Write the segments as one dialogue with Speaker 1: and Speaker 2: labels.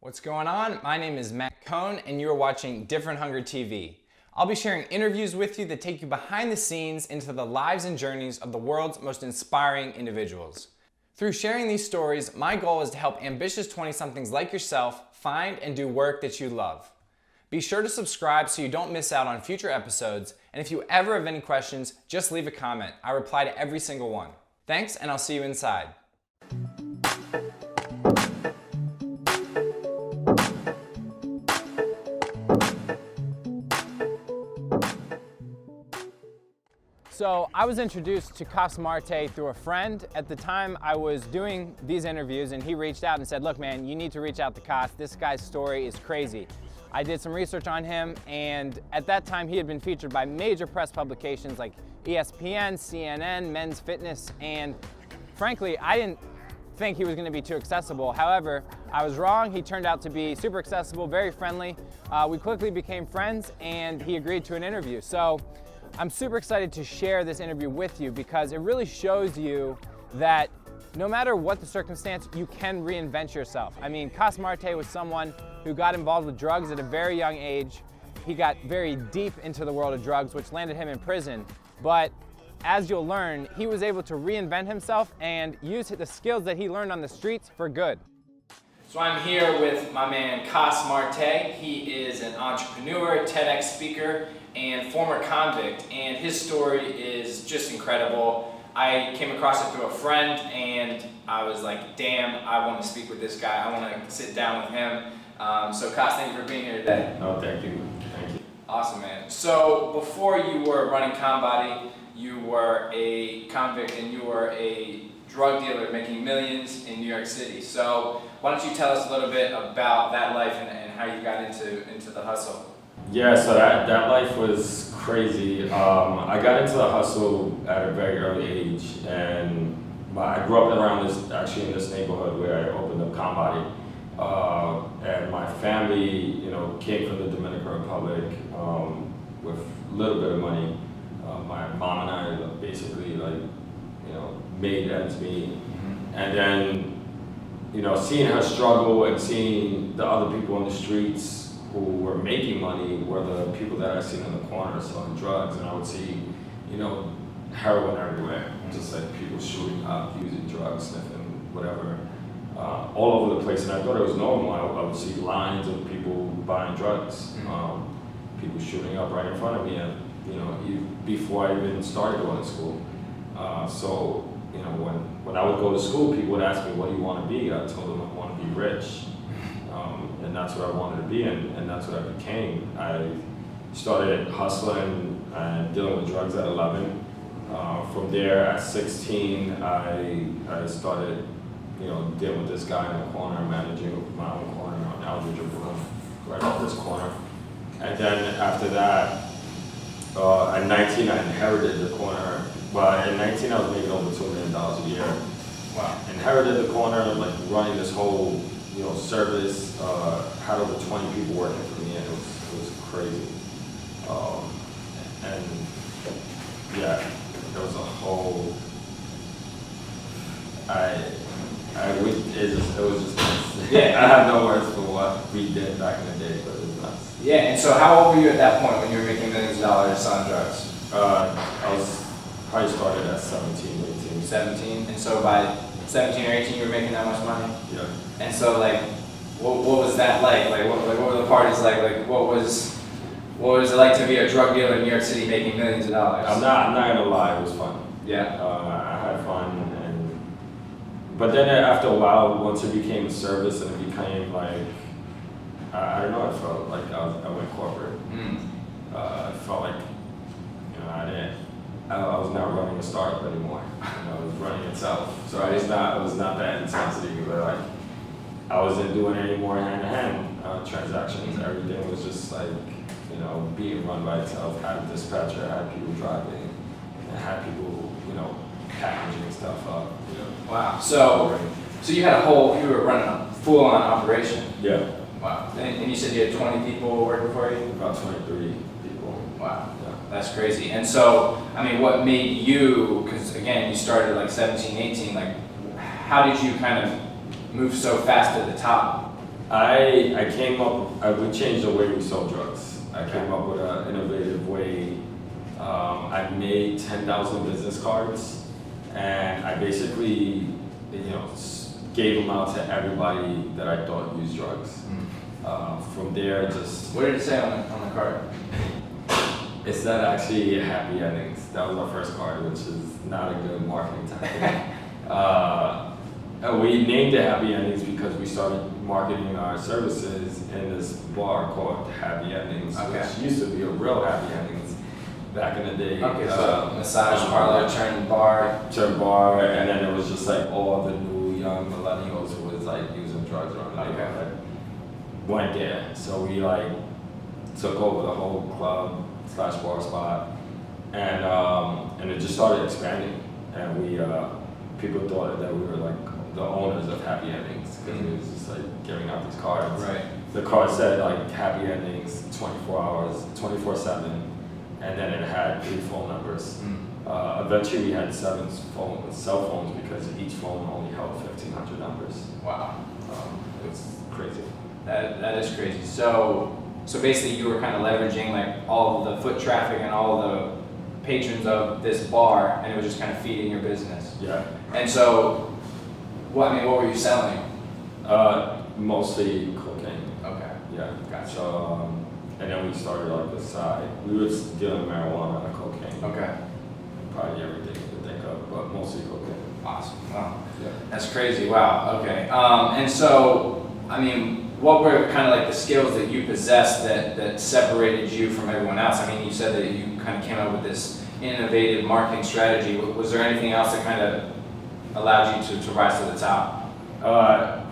Speaker 1: What's going on? My name is Matt Kohn and you are watching Different Hunger TV. I'll be sharing interviews with you that take you behind the scenes into the lives and journeys of the world's most inspiring individuals. Through sharing these stories, my goal is to help ambitious 20-somethings like yourself find and do work that you love. Be sure to subscribe so you don't miss out on future episodes, and if you ever have any questions, just leave a comment. I reply to every single one. Thanks, and I'll see you inside. So I was introduced to Coss Marte through a friend. At the time I was doing these interviews and he reached out and said, look man, you need to reach out to Coss. This guy's story is crazy. I did some research on him, and at that time he had been featured by major press publications like ESPN, CNN, Men's Fitness, and frankly, I didn't think he was going to be too accessible. However, I was wrong. He turned out to be super accessible, very friendly. We quickly became friends and he agreed to an interview. So I'm super excited to share this interview with you because it really shows you that no matter what the circumstance, you can reinvent yourself. I mean, Coss Marte was someone who got involved with drugs at a very young age. He got very deep into the world of drugs, which landed him in prison. But as you'll learn, he was able to reinvent himself and use the skills that he learned on the streets for good. So I'm here with my man Coss Marte. He is an entrepreneur, TEDx speaker, and former convict, and his story is just incredible. I came across it through a friend and I was like, damn, I want to speak with this guy. I want to sit down with him. So Coss, thank you for being here today.
Speaker 2: Oh, thank you. Thank you.
Speaker 1: Awesome, man. So before you were running ConBody, you were a convict and you were a drug dealer making millions in New York City. So why don't you tell us a little bit about that life and how you got into the hustle?
Speaker 2: Yeah, so that life was crazy. I got into the hustle at a very early age, and I grew up around in this neighborhood where I opened up ConBody. And my family, came from the Dominican Republic with a little bit of money. My mom and I basically made ends meet. Mm-hmm. And then, seeing her struggle and seeing the other people on the streets who were making money were the people that I seen in the corner selling drugs, and I would see, heroin everywhere, just like people shooting up, using drugs, sniffing, whatever, all over the place. And I thought it was normal. I would see lines of people buying drugs, people shooting up right in front of me, and before I even started going to school. So when I would go to school, people would ask me, "What do you want to be?" I told them I want to be rich. And that's what I wanted to be, and that's what I became. I started hustling and dealing with drugs at 11. From there, at 16, I started, dealing with this guy in the corner, managing my own corner on Aldridge Road, right off this corner. And then after that, at 19, I inherited the corner. Well, at 19, I was making over $2 million a year. Wow. Inherited the corner, like running this whole service, had over 20 people working for me, and it was crazy. And yeah, there was a whole, it was just nuts. Yeah. I have no words for what we did back in the day, but it was nuts.
Speaker 1: Yeah, and so how old were you at that point when you were making millions of dollars selling drugs?
Speaker 2: I started at 17, 18.
Speaker 1: 17, and so by 17 or 18 you were making that much money?
Speaker 2: Yeah.
Speaker 1: And so what was that like? What were the parties like? What was it like to be a drug dealer in New York City making millions of dollars?
Speaker 2: I'm not gonna lie, it was fun.
Speaker 1: Yeah.
Speaker 2: I had fun, but then after a while, once it became a service and it became like, I don't know, I felt like I went corporate. I felt like, I was not running a startup anymore. I was running itself. So it was not that intensity, but I wasn't doing any more hand-to-hand transactions. Everything was just like, being run by itself. Had a dispatcher, had people driving, and had people, packaging stuff up.
Speaker 1: Wow. So you were running a full-on operation.
Speaker 2: Yeah.
Speaker 1: Wow. And you said you had 20 people working for you?
Speaker 2: About 23 people.
Speaker 1: Wow. Yeah. That's crazy. And so, what made you, because again, you started like 17, 18, how did you kind of move so fast to the top?
Speaker 2: I came up, we changed the way we sold drugs. I
Speaker 1: Okay.
Speaker 2: came up with an innovative way. I made 10,000 business cards, and I basically, gave them out to everybody that I thought used drugs. From there, just
Speaker 1: What did it say on the card?
Speaker 2: it said actually happy endings. That was our first card, which is not a good marketing tactic. We named it Happy Endings because we started marketing our services in this bar called Happy Endings,
Speaker 1: Okay.
Speaker 2: which used to be a real Happy Endings back in the day.
Speaker 1: Okay, so massage parlor turned bar.
Speaker 2: Turned bar, and then it was just like all the new young millennials who was like using drugs around the
Speaker 1: Okay.
Speaker 2: neighborhood went there. So we like took over the whole club / bar spot, and it just started expanding. And we people thought that we were like the owners of Happy Endings because we was just like giving out these cards.
Speaker 1: Right.
Speaker 2: The card said like Happy Endings 24 hours, 24/7, and then it had 3 phone numbers. Eventually we had 7 cell phones because each phone only held 1,500 numbers.
Speaker 1: Wow.
Speaker 2: It's crazy.
Speaker 1: That is crazy. So basically you were kind of leveraging like all the foot traffic and all the patrons of this bar, and it was just kind of feeding your business.
Speaker 2: Yeah.
Speaker 1: And so, what were you selling?
Speaker 2: Mostly cocaine.
Speaker 1: Okay.
Speaker 2: Yeah.
Speaker 1: Gotcha.
Speaker 2: So, and then we started like the side. We were dealing marijuana, cocaine,
Speaker 1: Okay.
Speaker 2: probably everything you could think of, but mostly cocaine.
Speaker 1: Awesome. Wow.
Speaker 2: Yeah.
Speaker 1: That's crazy. Wow. Okay. And so, what were kind of like the skills that you possessed that separated you from everyone else? You said that you kind of came up with this innovative marketing strategy. Was there anything else that kind of allowed you to rise to the top?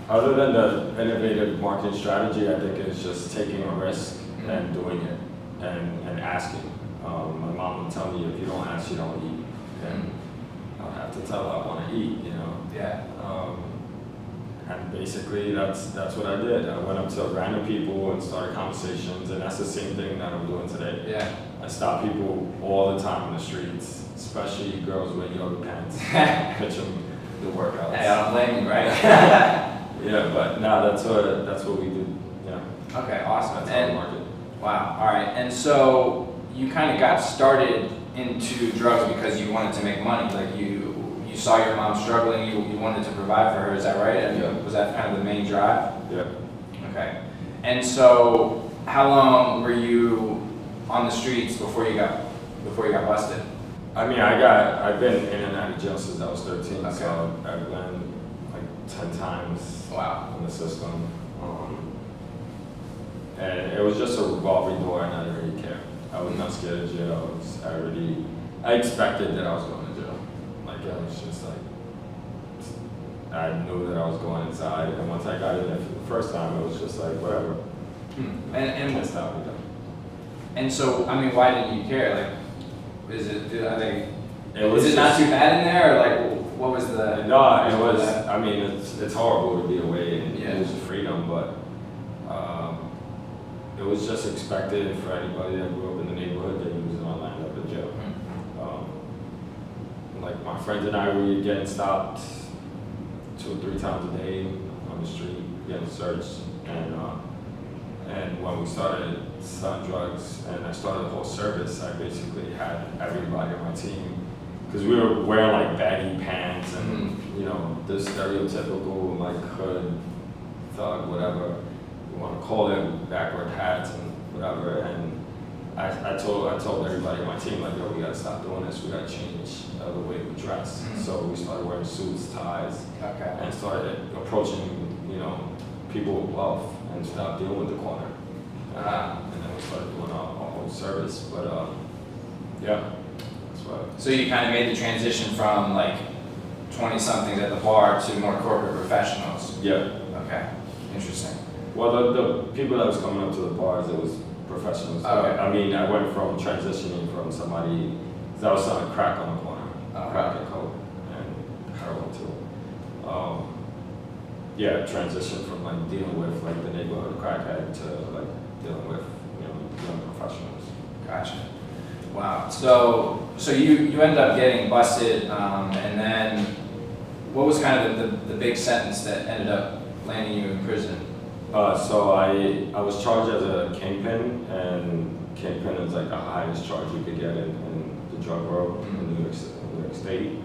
Speaker 2: Other than the innovative marketing strategy, I think it's just taking a risk and doing it and asking. My mom would tell me, if you don't ask, you don't eat. And I'll have to tell her I want to eat,
Speaker 1: Yeah.
Speaker 2: And basically, that's what I did. I went up to random people and started conversations, and that's the same thing that I'm doing today.
Speaker 1: Yeah.
Speaker 2: I stop people all the time in the streets, especially girls with yoga pants, pitch them the workouts.
Speaker 1: Hey, I don't blame you, right?
Speaker 2: Yeah, but no, that's what we do. Yeah.
Speaker 1: Okay. Awesome.
Speaker 2: That's how we market.
Speaker 1: Wow. All right. And so you kind of got started into drugs because you wanted to make money. Like you saw your mom struggling. You wanted to provide for her. Is that right?
Speaker 2: Yeah.
Speaker 1: Was that kind of the main drive?
Speaker 2: Yeah.
Speaker 1: Okay. And so, how long were you on the streets before you got busted?
Speaker 2: I've been in and out of jail since I was 13,
Speaker 1: Okay.
Speaker 2: so I've been like 10 times
Speaker 1: Wow.
Speaker 2: in the system. And it was just a revolving door, and I didn't really care. I was not scared of jail. I expected that I was going to jail. It was just like, I knew that I was going inside, and once I got in there for the first time, it was just like, whatever.
Speaker 1: And
Speaker 2: That's how we done.
Speaker 1: And so, why didn't you care? Like, is it
Speaker 2: was
Speaker 1: not too bad in there, or like, what was the?
Speaker 2: No, it was. It's horrible to be away and lose your freedom, but it was just expected for anybody that grew up in the neighborhood that you was gonna land up in jail. Like my friends and I were getting stopped 2 or 3 times a day on the street, getting searched, and when we started selling drugs and I started the whole service, I basically had everybody on my team because we were wearing like baggy pants and the stereotypical like hood, thug, whatever you want to call it, backward hats and whatever. And I told everybody on my team, like, yo, we gotta stop doing this. We gotta change the way we dress. So we started wearing suits, ties,
Speaker 1: Okay.
Speaker 2: and started approaching, people with wealth and stopped dealing with the corner. And then we started doing our whole service. But yeah, that's what.
Speaker 1: So you kind of made the transition from like 20-somethings at the bar to more corporate professionals.
Speaker 2: Yeah.
Speaker 1: Okay. Interesting.
Speaker 2: Well, the people that was coming up to the bars, it was professionals.
Speaker 1: Okay.
Speaker 2: I went from transitioning from somebody that was selling crack on the corner, crack and coke, and heroin too. Transition from like dealing with like the neighborhood crackhead to like dealing with young professionals.
Speaker 1: Gotcha. Wow. So you ended up getting busted, and then what was kind of the big sentence that ended up landing you in prison?
Speaker 2: So I was charged as a Kingpin, and Kingpin is like the highest charge you could get in the drug world in New York State.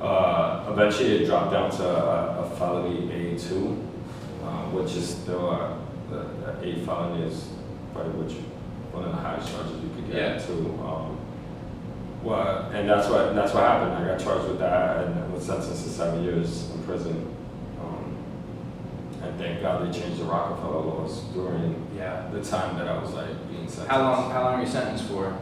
Speaker 2: Eventually it dropped down to a felony A2, which is still a felony is probably one of the highest charges you could get too. Well, and that's what happened. I got charged with that and was sentenced to 7 years in prison. And thank God they changed the Rockefeller laws during the time that I was like being sentenced.
Speaker 3: How long were you sentenced for?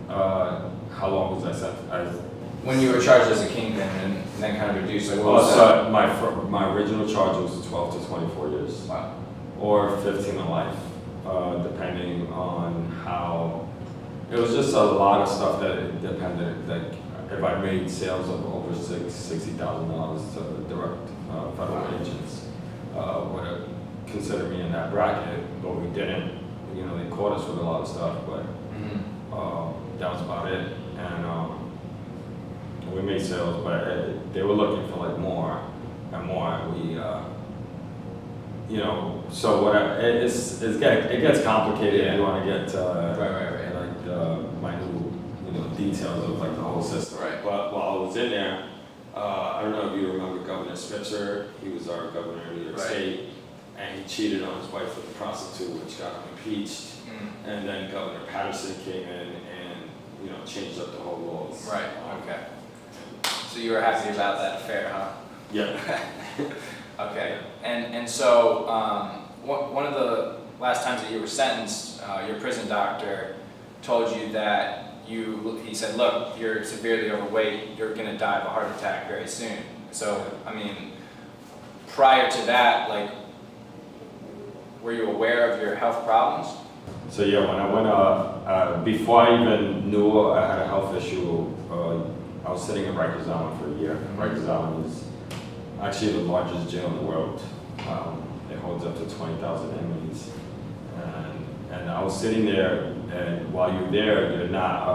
Speaker 2: How long was I sentenced?
Speaker 3: When you were charged as a Kingpin and then kind of reduced, like what was that?
Speaker 2: So my original charge was 12 to 24 years.
Speaker 3: Wow.
Speaker 2: Or 15 to life, depending on how. It was just a lot of stuff that it depended. Like if I made sales of over $60,000 to direct federal agents, would have considered me in that bracket, but we didn't. You know, they caught us with a lot of stuff, but that was about it. And we made sales, but they were looking for like more and more. And we, you know, so what it gets complicated if you want to get like the minute details of like the whole system.
Speaker 3: Right.
Speaker 2: But while I was in there, I don't know if you remember Governor Spitzer. He was our governor of New York State, and he cheated on his wife with a prostitute, which got him impeached. And then Governor Patterson came in and changed up the whole laws.
Speaker 3: Right. Okay. So you were happy about that affair, huh?
Speaker 2: Yeah.
Speaker 3: Okay. And so one of the last times that you were sentenced, your prison doctor told you that he said, look, you're severely overweight, you're going to die of a heart attack very soon. So, I mean, prior to that, like, were you aware of your health problems?
Speaker 2: So yeah, when I went, before I even knew I had a health issue, I was sitting in Rikers Island for a year. Rikers Island is actually the largest jail in the world. It holds up to 20,000 inmates. And I was sitting there, and while you're there, you're not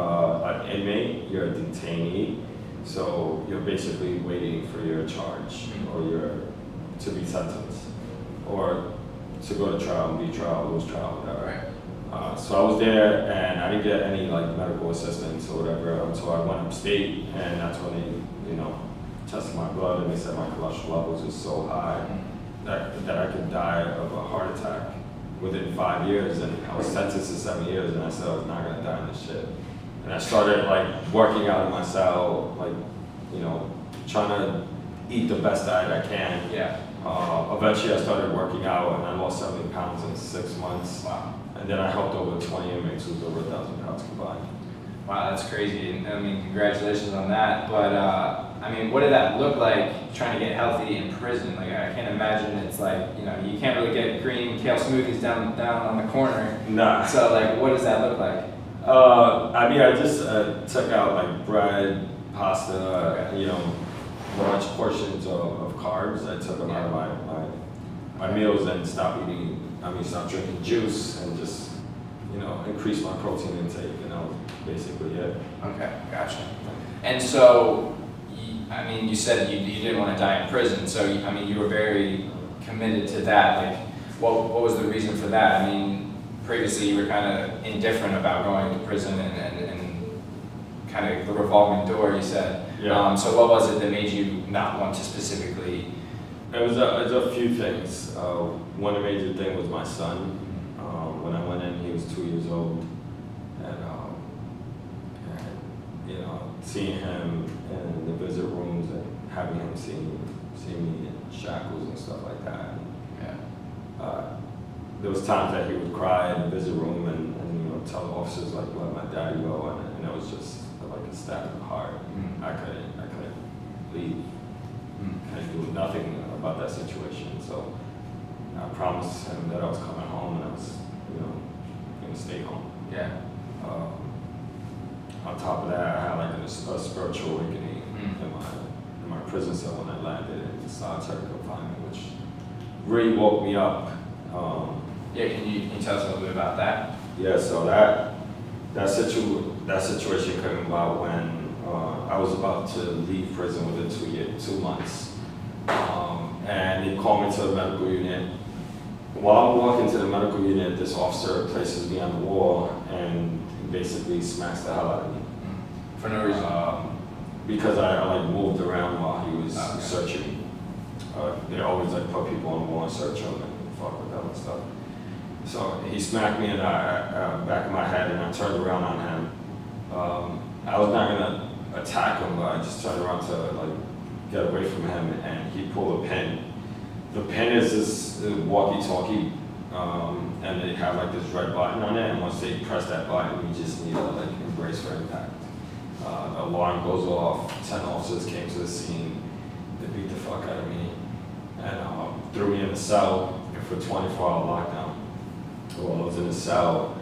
Speaker 2: an inmate, you're a detainee. So you're basically waiting for your charge or to be sentenced or to go to trial, be trial, lose trial, whatever.
Speaker 3: Right.
Speaker 2: So I was there, and I didn't get any like medical assistance or whatever until I went upstate, and that's when they tested my blood, and they said my cholesterol levels was so high that I could die of a heart attack within 5 years, and I was sentenced to 7 years, and I said I was not gonna die in this shit. And I started like working out in my cell, like trying to eat the best diet I can.
Speaker 3: Yeah.
Speaker 2: Eventually, I started working out, and I lost 70 pounds in 6 months.
Speaker 3: Wow.
Speaker 2: And then I helped over 20 inmates who was over 1,000 pounds combined.
Speaker 3: Wow, that's crazy. And, I mean, congratulations on that. But I mean, what did that look like trying to get healthy in prison? Like, I can't imagine it's like, you can't really get green kale smoothies down on the corner.
Speaker 2: Nah.
Speaker 3: So, like, what does that look like?
Speaker 2: I mean, I just took out like bread, pasta, large portions of carbs. I took them out of my meals and stopped drinking juice and just, increase my protein intake, basically it.
Speaker 3: Okay, gotcha. And so, you said you didn't want to die in prison, so, you were very committed to that. Like, what was the reason for that? I mean, previously you were kind of indifferent about going to prison and kind of the revolving door, you said.
Speaker 2: Yeah.
Speaker 3: So what was it that made you not want to specifically?
Speaker 2: It was a few things. One major thing was my son. When I went in, he was 2 years old, and seeing him in the visit rooms and having him see me in shackles and stuff like that.
Speaker 3: Yeah.
Speaker 2: There was times that he would cry in the visit room and tell the officers like, let my daddy go, and it was just like a stab in the heart. I couldn't leave. Couldn't do nothing about that situation. So I promised him that I was coming home, and I was going to stay home.
Speaker 3: Yeah.
Speaker 2: On top of that, I had like a spiritual awakening in my prison cell when I landed in solitary confinement, which really woke me up.
Speaker 3: Can you tell us a little bit about that?
Speaker 2: Yeah, so that situation came about when I was about to leave prison within 2 months, and they called me to the medical unit while I'm walking to the medical unit, this officer places me on the wall and basically smacks the hell out of me.
Speaker 3: For no reason?
Speaker 2: Because I like moved around while he was
Speaker 3: Okay.
Speaker 2: searching me. They always like put people on the wall and search them and fuck with them and stuff. So he smacked me in the back of my head, and I turned around on him. I was not gonna attack him, but I just turned around to like get away from him, and he pulled a pin. The pin is this walkie-talkie, and they have like this red button on it, and once they press that button, you just need to like embrace for impact. The alarm goes off, 10 officers came to the scene, they beat the fuck out of me, and threw me in the cell for 24-hour lockdown. While I was in the cell,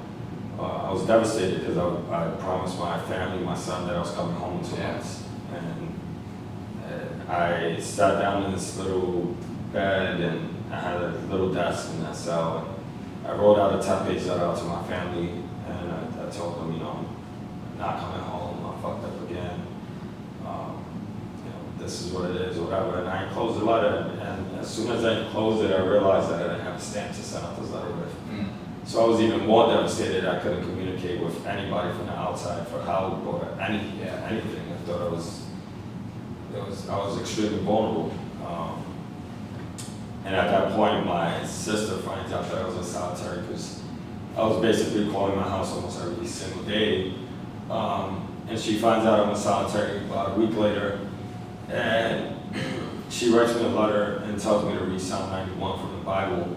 Speaker 2: I was devastated because I promised my family, my son, that I was coming home in 2 months. And I sat down in this little bed, and I had a little desk in that cell. And I wrote out a 10-page letter out to my family, and I told them, you know, I'm not coming home, I'm fucked up again. You know, this is what it is, whatever. And I enclosed the letter, and as soon as I enclosed it, I realized that I didn't have a stamp to send out this letter with. So I was even more devastated. I couldn't communicate with anybody from the outside for help or anything. I thought I was extremely vulnerable. And at that point, my sister finds out that I was in solitary because I was basically calling my house almost every single day. And she finds out I'm in solitary about a week later, and she writes me a letter and tells me to read Psalm 91 from the Bible.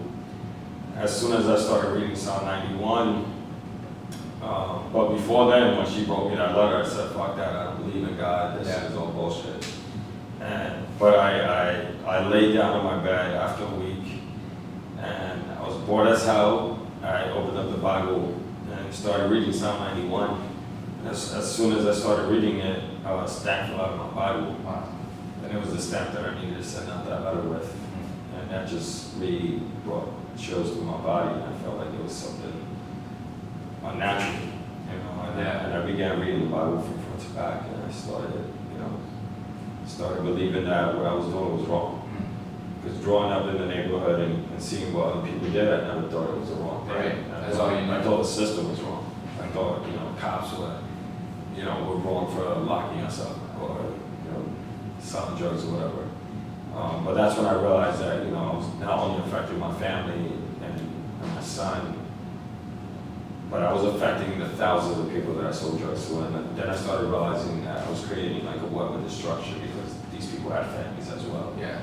Speaker 2: As soon as I started reading Psalm 91, but before then, when she wrote me that letter, I said, fuck that, I don't believe in God, this is all bullshit. But I laid down on my bed after a week, and I was bored as hell. I opened up the Bible and started reading Psalm 91. And as soon as I started reading it, a stamp fell out of my Bible. And it was the stamp that I needed to send out that letter with. And that just really brought chills to my body, and I felt like it was something unnatural, you know. And I began reading the Bible from front to back, and I started believing that what I was doing was wrong. Because growing up in the neighborhood and seeing what other people did, I never thought it was the wrong thing.
Speaker 3: Right. That's all you know.
Speaker 2: I thought the system was wrong. I thought, you know, cops were wrong for locking us up or, you know, selling drugs or whatever. But that's when I realized that, you know, I was not only affecting my family and my son, but I was affecting the thousands of people that I sold drugs to. And then I started realizing that I was creating like a web of destruction because these people had families as well.
Speaker 3: Yeah.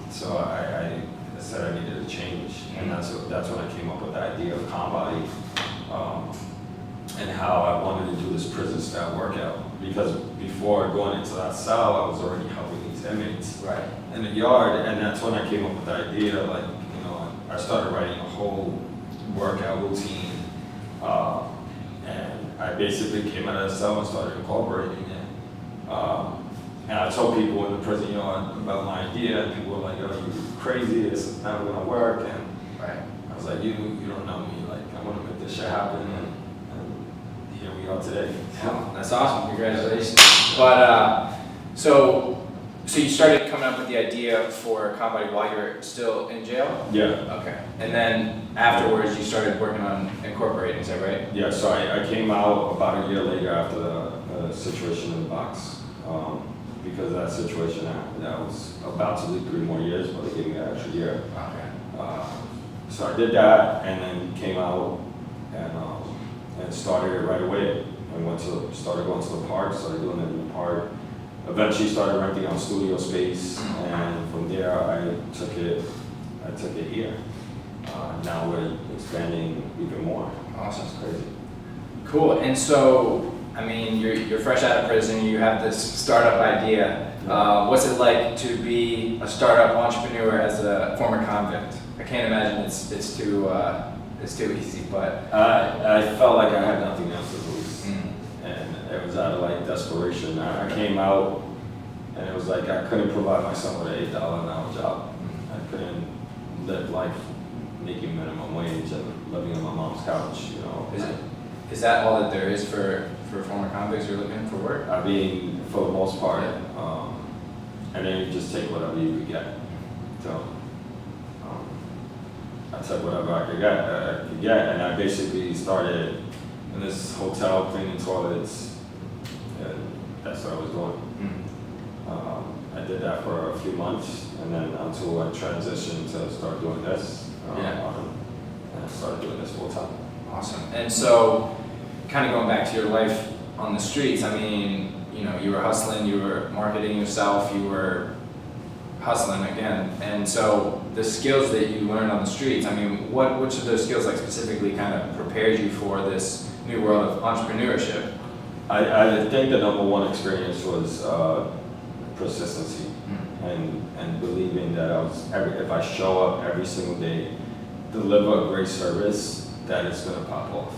Speaker 2: So I said I needed to change, and that's when I came up with the idea of Kohn Body, and how I wanted to do this prison style workout. Because before going into that cell, I was already helping these inmates in the yard, and that's when I came up with the idea. Like, you know, I started writing a whole workout routine, and I basically came out of the cell and started incorporating it. And I told people in the prison yard about my idea, and people were like, "Oh, you're crazy! This is never gonna work." And I was like, "You don't know me. Like, I want to make this shit happen." And here we are today.
Speaker 3: Oh, that's awesome! Congratulations. But so you started coming up with the idea for Kohn Body while you were still in jail?
Speaker 2: Yeah.
Speaker 3: Okay. And then afterwards, you started working on incorporating. Is that right?
Speaker 2: Yeah. So I came out about a year later after the situation in the box. Because that situation happened, I was about to do 3 more years, but they gave me an extra year.
Speaker 3: Okay.
Speaker 2: So I did that, and then came out and started it right away. I started going to the park, started doing it in the park. Eventually started renting out studio space, and from there I took it here. Now we're expanding even more.
Speaker 3: Awesome.
Speaker 2: It's crazy.
Speaker 3: Cool. And so, I mean, you're fresh out of prison. You have this startup idea. What's it like to be a startup entrepreneur as a former convict? I can't imagine it's too easy, but
Speaker 2: I felt like I had nothing else to lose, and it was out of like desperation. I came out, and it was like I couldn't provide my son with an $8 an hour job. I couldn't live life making minimum wage and living on my mom's couch. You know,
Speaker 3: is that all that there is for former convicts who are looking for work?
Speaker 2: I mean, for the most part, and then you just take whatever you could get. So I took whatever I could get, and I basically started in this hotel cleaning toilets, and that's what I was doing. I did that for a few months, and then until I transitioned to start doing this, and I started doing this full time.
Speaker 3: Awesome. And so, kind of going back to your life on the streets, I mean, you know, you were hustling, you were marketing yourself, you were hustling again. And so, the skills that you learned on the streets, I mean, which of those skills, like, specifically kind of prepared you for this new world of entrepreneurship?
Speaker 2: I think the number one experience was persistency, and believing that if I show up every single day, deliver a great service, that it's gonna pop off.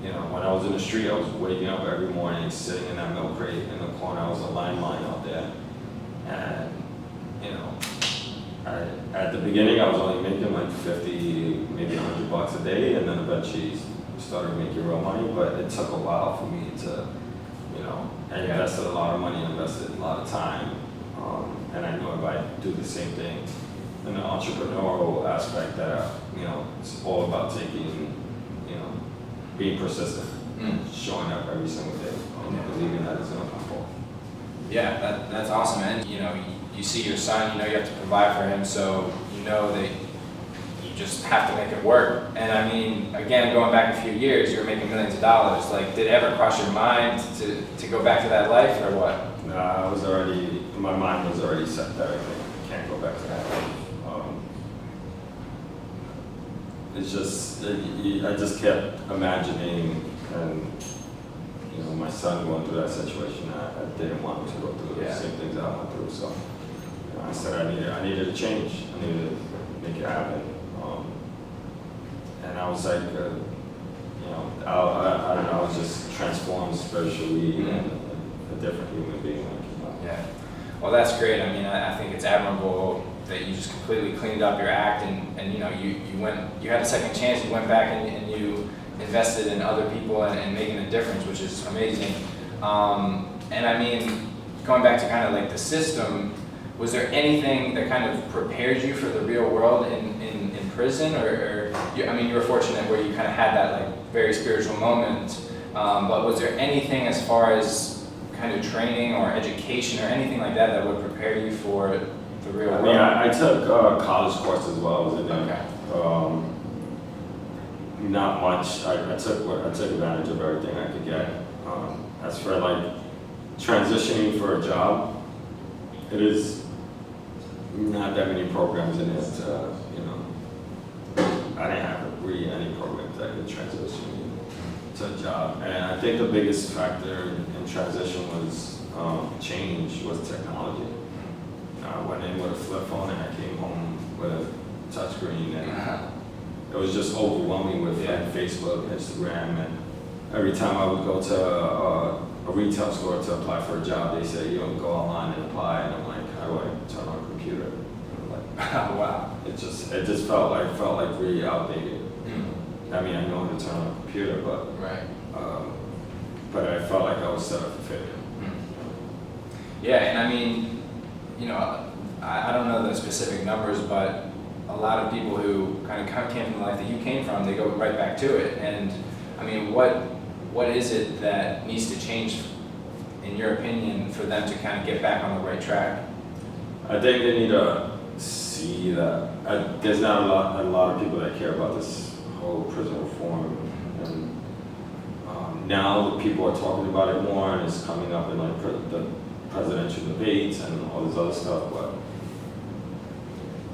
Speaker 2: You know, when I was in the street, I was waking up every morning, sitting in that milk crate in the corner. I was a line out there, and you know, at the beginning, I was only making like 50, maybe $100 a day, and then eventually started making real money. But it took a while for me to, you know, I invested a lot of money, invested a lot of time, and I know if I do the same thing in the entrepreneurial aspect, that you know, it's all about taking, you know, being persistent, showing up every single day, believing that it's gonna come forward.
Speaker 3: Yeah, that's awesome, man. You know, you see your son, you know you have to provide for him, so you know that you just have to make it work. And I mean, again, going back a few years, you were making millions of dollars. Like, did it ever cross your mind to go back to that life, or what?
Speaker 2: Nah, my mind was already set that I can't go back to that life. It's just, I just kept imagining, and you know, my son going through that situation. I didn't want him to go through the same things that I went through. So you know, I said I needed a change. I needed to make it happen. And I was like, you know, I don't know. I was just transformed spiritually and a different human being.
Speaker 3: Yeah. Well, that's great. I mean, I think it's admirable that you just completely cleaned up your act, and you know, you had a second chance. You went back and you invested in other people and making a difference, which is amazing. And I mean, going back to kind of like the system, was there anything that kind of prepared you for the real world in prison, or I mean, you were fortunate where you kind of had that like very spiritual moment, but was there anything as far as kind of training or education or anything like that would prepare you for the real world?
Speaker 2: I mean, I took college courses while I was in there.
Speaker 3: Okay.
Speaker 2: Not much. I took advantage of everything I could get. As for like transitioning for a job, it is not that many programs in it. You know, I didn't have really any programs that could transition me to a job. And I think the biggest factor in transition was change was technology. I went in with a flip phone and I came home with a touchscreen, and it was just overwhelming with like, Facebook, Instagram, and every time I would go to a retail store to apply for a job, they say, you don't go online and apply, and I'm like, how do I turn on a computer? And I'm like,
Speaker 3: wow.
Speaker 2: It just felt like really outdated. I mean, I know how to turn on a computer, but I felt like I was set up for failure.
Speaker 3: Yeah, and I mean, you know, I don't know the specific numbers, but a lot of people who kind of came from the life that you came from, they go right back to it. And I mean, what is it that needs to change, in your opinion, for them to kind of get back on the right track?
Speaker 2: I think they need to see that there's not a lot of people that care about this whole prison reform, and now people are talking about it more, and it's coming up in like the presidential debates and all this other stuff. But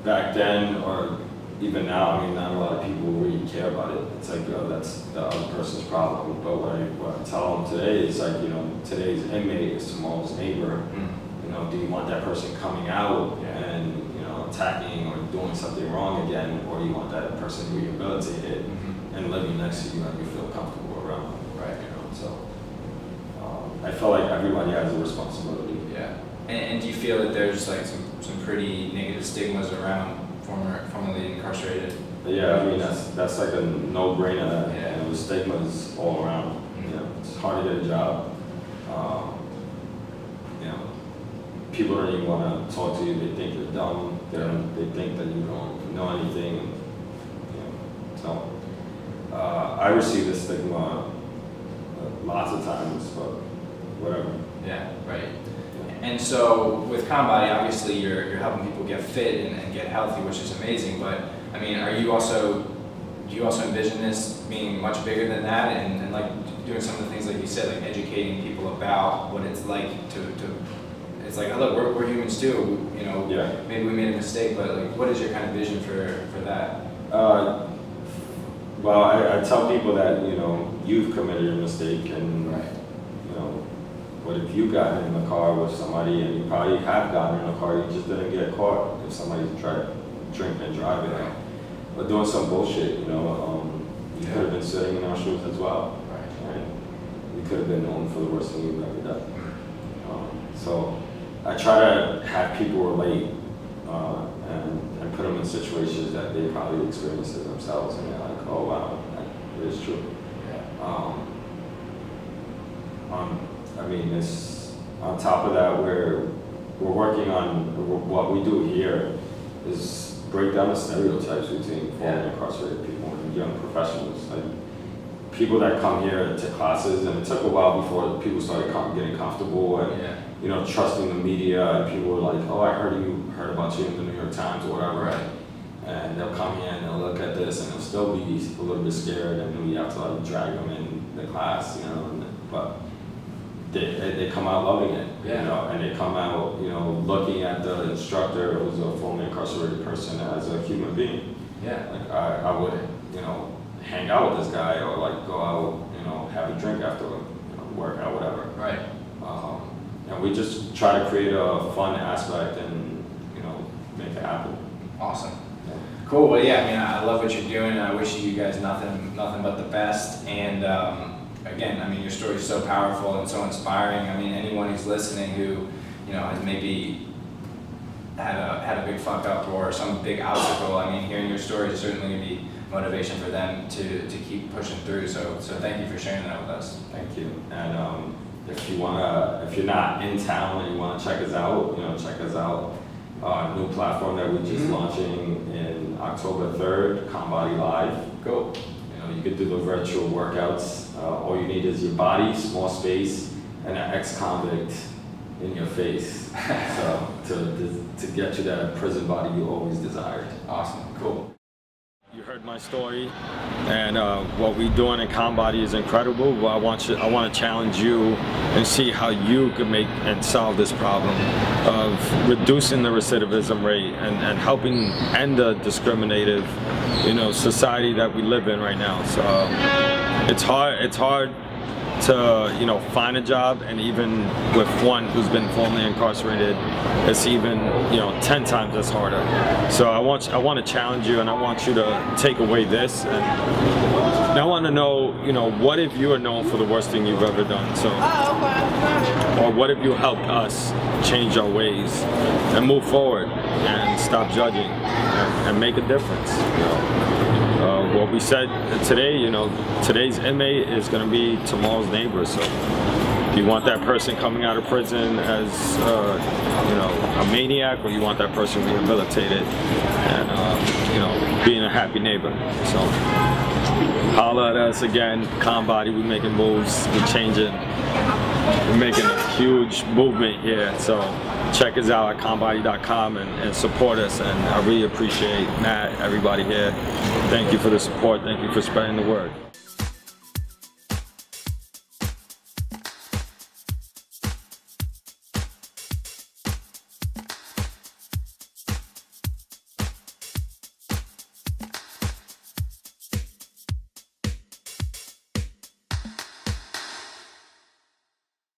Speaker 2: back then, or even now, I mean, not a lot of people really care about it. It's like, that's the other person's problem. But what I tell them today is like, you know, today's inmate is tomorrow's neighbor. You know, do you want that person coming out and, you know, attacking or doing something wrong again, or do you want that person rehabilitated and living next to you and you feel comfortable around them?
Speaker 3: Right.
Speaker 2: You know, so I feel like everybody has a responsibility.
Speaker 3: Yeah. And do you feel that there's like some pretty negative stigmas around formerly incarcerated?
Speaker 2: Yeah, I mean, that's like a no-brainer.
Speaker 3: Yeah.
Speaker 2: You know, the stigma is all around. You know, it's hard to get a job. You know, people don't even want to talk to you. They think you're dumb. They think that you're going know anything. So I received this stigma lots of times, but whatever.
Speaker 3: Yeah, right. And so with Kohn Body, obviously you're helping people get fit and get healthy, which is amazing. But I mean, do you also envision this being much bigger than that, and like doing some of the things like you said, like educating people about what it's like to it's like, oh, look, we're humans too, you know.
Speaker 2: Yeah.
Speaker 3: Maybe we made a mistake, but like, what is your kind of vision for that?
Speaker 2: Well, I tell people that, you know, you've committed a mistake, and
Speaker 3: Right.
Speaker 2: you know, what if you got in the car with somebody, and you probably have gotten in a car, you just didn't get caught if somebody tried to drink and drive it, or doing some bullshit, you know. You could have been sitting in our shoes as well.
Speaker 3: Right.
Speaker 2: Right? You could have been known for the worst thing you've ever done. So I try to have people relate and put them in situations that they probably experienced it themselves, and they're like, oh wow, that is true. I mean, it's on top of that, we're working on what we do here is break down the stereotypes between formerly incarcerated people and young professionals. Like people that come here to classes, and it took a while before people started getting comfortable and you know, trusting the media, and people were like, oh, I heard about you in the New York Times or whatever.
Speaker 3: Right.
Speaker 2: And they'll come here and they'll look at this and they'll still be a little bit scared, and then we have to like drag them in the class, you know. But they come out loving it, you know, and they come out, you know, looking at the instructor who's a formerly incarcerated person as a human being.
Speaker 3: Yeah.
Speaker 2: Like I would, you know, hang out with this guy, or like go out, you know, have a drink after, you know, work out, whatever.
Speaker 3: Right.
Speaker 2: And we just try to create a fun aspect and, you know, make it happen.
Speaker 3: Awesome. Cool. Well, yeah. I mean, I love what you're doing. I wish you guys nothing but the best. And again, I mean, your story is so powerful and so inspiring. I mean, anyone who's listening who, you know, has maybe had a big fuck up or some big obstacle, I mean, hearing your story is certainly going to be motivation for them to keep pushing through. So thank you for sharing that with us.
Speaker 2: Thank you. And if you're not in town and you want to check us out, you know, check us out. New platform that we're just launching in October 3rd, Kohn Body Live.
Speaker 3: Cool.
Speaker 2: You know, you could do the virtual workouts. All you need is your body, small space, and an ex-convict in your face. So to get you that prison body you always desired.
Speaker 3: Awesome. Cool.
Speaker 2: You heard my story, and what we're doing in Kohn Body is incredible. But I want to challenge you and see how you can make and solve this problem of reducing the recidivism rate and helping end the discriminative, you know, society that we live in right now. So it's hard to, you know, find a job, and even with one who's been formerly incarcerated, it's even, you know, 10 times as harder. So I want to challenge you, and I want you to take away this, and I want to know, you know, what if you are known for the worst thing you've ever done? So, or what if you helped us change our ways and move forward and stop judging and make a difference? You know? What we said today, you know, today's inmate is going to be tomorrow's neighbor. So if you want that person coming out of prison as, you know, a maniac, or you want that person rehabilitated and, you know, being a happy neighbor. So holla at us again, Kohn Body. We're making moves, we're changing, we're making a huge movement here. So check us out at KohnBody.com and support us, and I really appreciate Matt, everybody here. Thank you for the support, thank you for spreading the word.